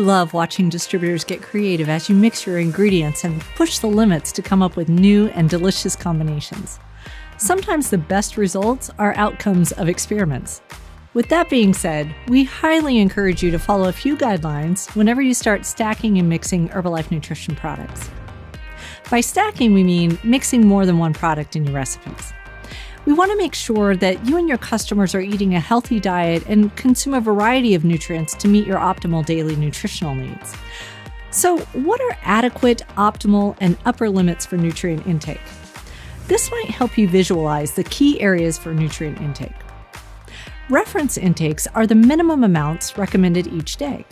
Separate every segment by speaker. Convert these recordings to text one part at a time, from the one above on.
Speaker 1: love watching distributors get creative as you mix your ingredients and push the limits to come up with new and delicious combinations. Sometimes the best results are outcomes of experiments. With that being said, we highly encourage you to follow a few guidelines whenever you start stacking and mixing Herbalife nutrition products. By stacking, we mean mixing more than one product in your recipes. We want to make sure that you and your customers are eating a healthy diet and consume a variety of nutrients to meet your optimal daily nutritional needs. So, what are adequate, optimal, and upper limits for nutrient intake? This might help you visualize the key areas for nutrient intake. Reference intakes are the minimum amounts recommended each day.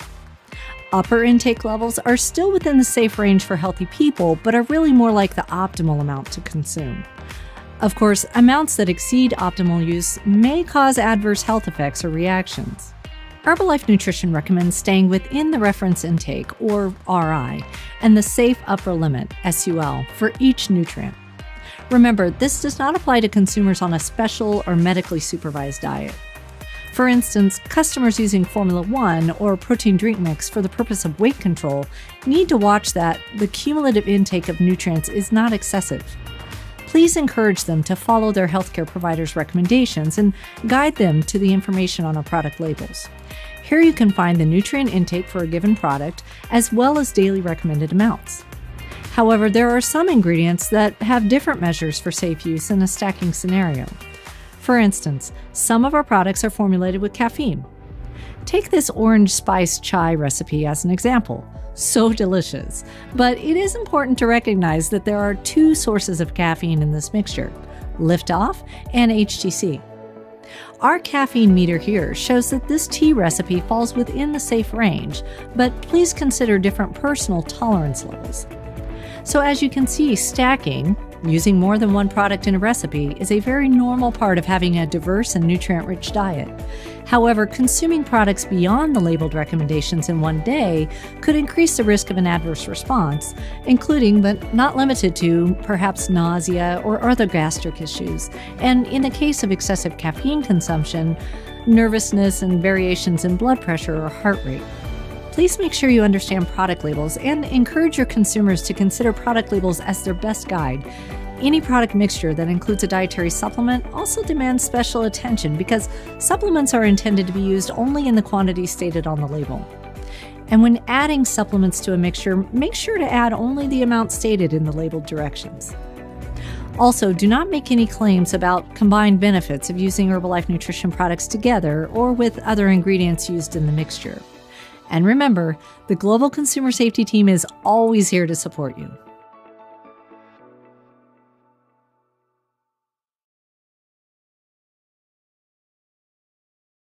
Speaker 1: Upper intake levels are still within the safe range for healthy people, but are really more like the optimal amount to consume. Of course, amounts that exceed optimal use may cause adverse health effects or reactions. Herbalife Nutrition recommends staying within the reference intake, or RI, and the safe upper limit, SUL, for each nutrient. Remember, this does not apply to consumers on a special or medically supervised diet. For instance, customers using Formula 1 or protein drink mix for the purpose of weight control need to watch that the cumulative intake of nutrients is not excessive. Please encourage them to follow their healthcare provider's recommendations and guide them to the information on our product labels. Here you can find the nutrient intake for a given product as well as daily recommended amounts. However, there are some ingredients that have different measures for safe use in a stacking scenario. For instance, some of our products are formulated with caffeine. Take this orange spice chai recipe as an example. So delicious. But it is important to recognize that there are two sources of caffeine in this mixture, Liftoff and HTC. Our caffeine meter here shows that this tea recipe falls within the safe range, but please consider different personal tolerance levels. So as you can see, stacking, using more than one product in a recipe, is a very normal part of having a diverse and nutrient-rich diet. However, consuming products beyond the labeled recommendations in one day could increase the risk of an adverse response, including but not limited to perhaps nausea or other gastric issues, and in the case of excessive caffeine consumption, nervousness and variations in blood pressure or heart rate. Please make sure you understand product labels and encourage your consumers to consider product labels as their best guide. Any product mixture that includes a dietary supplement also demands special attention because supplements are intended to be used only in the quantity stated on the label. And when adding supplements to a mixture, make sure to add only the amount stated in the labeled directions. Also, do not make any claims about combined benefits of using Herbalife nutrition products together or with other ingredients used in the mixture. And remember, the Global Consumer Safety Team is always here to support you.